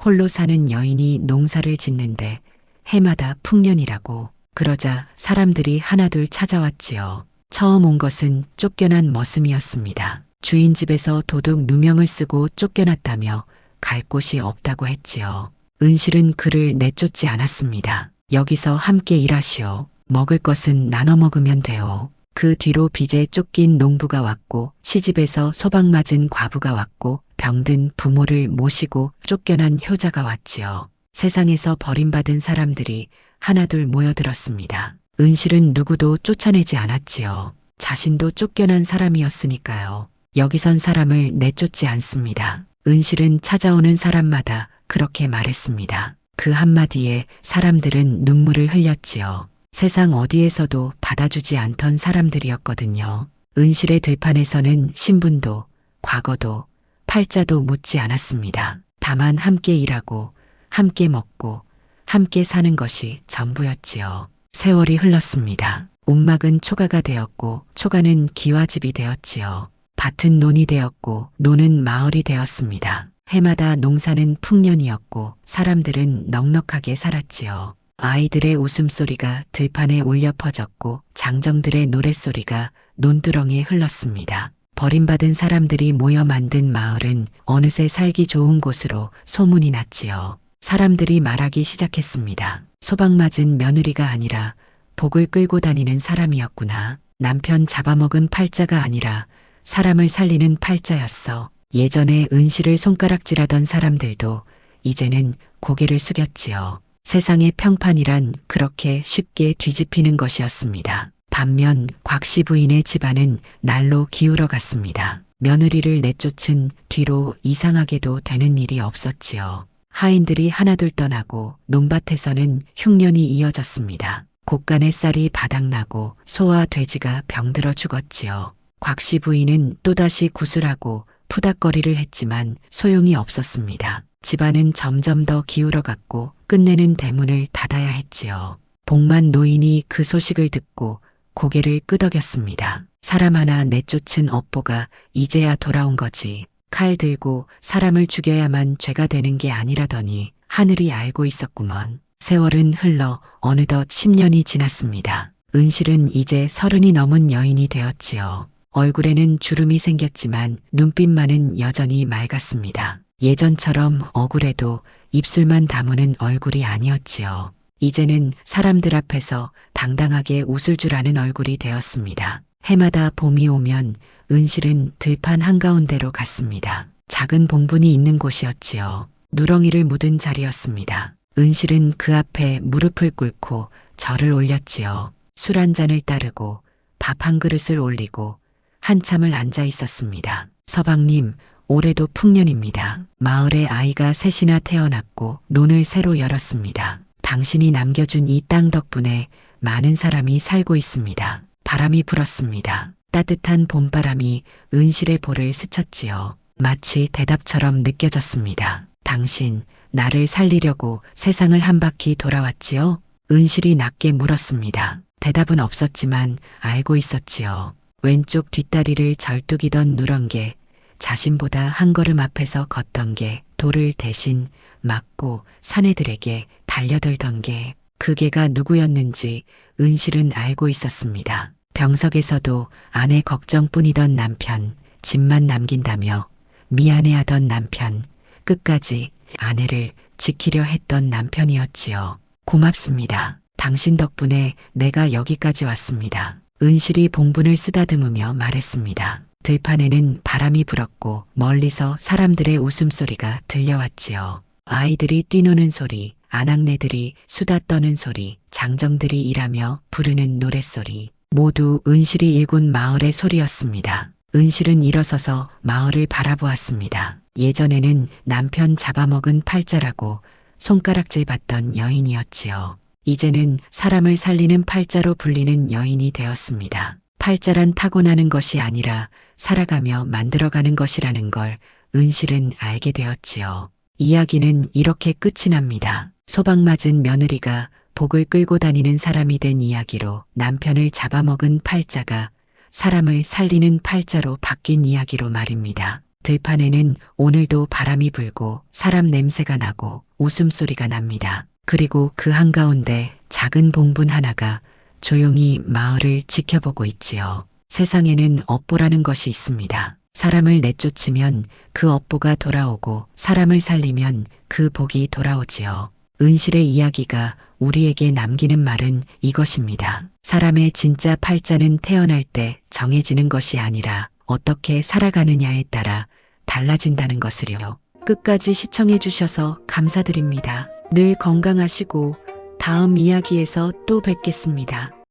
[SPEAKER 2] 홀로 사는 여인이 농사를 짓는데 해마다 풍년이라고. 그러자 사람들이 하나둘 찾아왔지요. 처음 온 것은 쫓겨난 머슴이었습니다. 주인 집에서 도둑 누명을 쓰고 쫓겨났다며 갈 곳이 없다고 했지요. 은실은 그를 내쫓지 않았습니다. 여기서 함께 일하시오. 먹을 것은 나눠 먹으면 돼요. 그 뒤로 빚에 쫓긴 농부가 왔고 시집에서 소방맞은 과부가 왔고 병든 부모를 모시고 쫓겨난 효자가 왔지요. 세상에서 버림받은 사람들이 하나둘 모여들었습니다. 은실은 누구도 쫓아내지 않았지요. 자신도 쫓겨난 사람이었으니까요. 여기선 사람을 내쫓지 않습니다. 은실은 찾아오는 사람마다 그렇게 말했습니다. 그 한마디에 사람들은 눈물을 흘렸지요. 세상 어디에서도 받아주지 않던 사람들이었거든요. 은실의 들판에서는 신분도, 과거도, 팔자도 묻지 않았습니다. 다만 함께 일하고, 함께 먹고, 함께 사는 것이 전부였지요. 세월이 흘렀습니다. 움막은 초가가 되었고 초가는 기와집이 되었지요. 밭은 논이 되었고 논은 마을이 되었습니다. 해마다 농사는 풍년이었고 사람들은 넉넉하게 살았지요. 아이들의 웃음소리가 들판에 울려 퍼졌고 장정들의 노랫소리가 논두렁에 흘렀습니다. 버림받은 사람들이 모여 만든 마을은 어느새 살기 좋은 곳으로 소문이 났지요. 사람들이 말하기 시작했습니다. 소방 맞은 며느리가 아니라 복을 끌고 다니는 사람이었구나. 남편 잡아먹은 팔자가 아니라 사람을 살리는 팔자였어. 예전에 은실을 손가락질하던 사람들도 이제는 고개를 숙였지요. 세상의 평판이란 그렇게 쉽게 뒤집히는 것이었습니다. 반면 곽씨 부인의 집안은 날로 기울어 갔습니다. 며느리를 내쫓은 뒤로 이상하게도 되는 일이 없었지요. 하인들이 하나둘 떠나고 논밭에서는 흉년이 이어졌습니다. 곡간의 쌀이 바닥나고 소와 돼지가 병들어 죽었지요. 곽씨 부인은 또다시 구슬하고 푸닥거리를 했지만 소용이 없었습니다. 집안은 점점 더 기울어갔고 끝내는 대문을 닫아야 했지요. 복만 노인이 그 소식을 듣고 고개를 끄덕였습니다. 사람 하나 내쫓은 업보가 이제야 돌아온 거지. 칼 들고 사람을 죽여야만 죄가 되는 게 아니라더니 하늘이 알고 있었구먼. 세월은 흘러 어느덧 10년이 지났습니다. 은실은 이제 30이 넘은 여인이 되었지요. 얼굴에는 주름이 생겼지만 눈빛만은 여전히 맑았습니다. 예전처럼 억울해도 입술만 다무는 얼굴이 아니었지요. 이제는 사람들 앞에서 당당하게 웃을 줄 아는 얼굴이 되었습니다. 해마다 봄이 오면 은실은 들판 한가운데로 갔습니다. 작은 봉분이 있는 곳이었지요. 누렁이를 묻은 자리였습니다. 은실은 그 앞에 무릎을 꿇고 절을 올렸지요. 술 한 잔을 따르고 밥 한 그릇을 올리고 한참을 앉아 있었습니다. 서방님, 올해도 풍년입니다. 마을에 아이가 셋이나 태어났고 논을 새로 열었습니다. 당신이 남겨준 이 땅 덕분에 많은 사람이 살고 있습니다. 바람이 불었습니다. 따뜻한 봄바람이 은실의 볼을 스쳤지요. 마치 대답처럼 느껴졌습니다. 당신, 나를 살리려고 세상을 한 바퀴 돌아왔지요? 은실이 낮게 물었습니다. 대답은 없었지만 알고 있었지요. 왼쪽 뒷다리를 절뚝이던 누렁개, 자신보다 한 걸음 앞에서 걷던 게 돌을 대신 맞고 사내들에게 달려들던 게 그 개가 누구였는지 은실은 알고 있었습니다. 병석에서도 아내 걱정뿐이던 남편, 집만 남긴다며 미안해하던 남편, 끝까지 아내를 지키려 했던 남편이었지요. 고맙습니다. 당신 덕분에 내가 여기까지 왔습니다. 은실이 봉분을 쓰다듬으며 말했습니다. 들판에는 바람이 불었고 멀리서 사람들의 웃음소리가 들려왔지요. 아이들이 뛰노는 소리, 아낙네들이 수다 떠는 소리, 장정들이 일하며 부르는 노랫소리, 모두 은실이 일군 마을의 소리였습니다. 은실은 일어서서 마을을 바라보았습니다. 예전에는 남편 잡아먹은 팔자라고 손가락질 받던 여인이었지요. 이제는 사람을 살리는 팔자로 불리는 여인이 되었습니다. 팔자란 타고나는 것이 아니라 살아가며 만들어가는 것이라는 걸 은실은 알게 되었지요. 이야기는 이렇게 끝이 납니다. 소방 맞은 며느리가 복을 끌고 다니는 사람이 된 이야기로 남편을 잡아먹은 팔자가 사람을 살리는 팔자로 바뀐 이야기로 말입니다. 들판에는 오늘도 바람이 불고 사람 냄새가 나고 웃음소리가 납니다. 그리고 그 한가운데 작은 봉분 하나가 조용히 마을을 지켜보고 있지요. 세상에는 업보라는 것이 있습니다. 사람을 내쫓으면 그 업보가 돌아오고 사람을 살리면 그 복이 돌아오지요. 은실의 이야기가 우리에게 남기는 말은 이것입니다. 사람의 진짜 팔자는 태어날 때 정해지는 것이 아니라 어떻게 살아가느냐에 따라 달라진다는 것을요. 끝까지 시청해 주셔서 감사드립니다. 늘 건강하시고 다음 이야기에서 또 뵙겠습니다.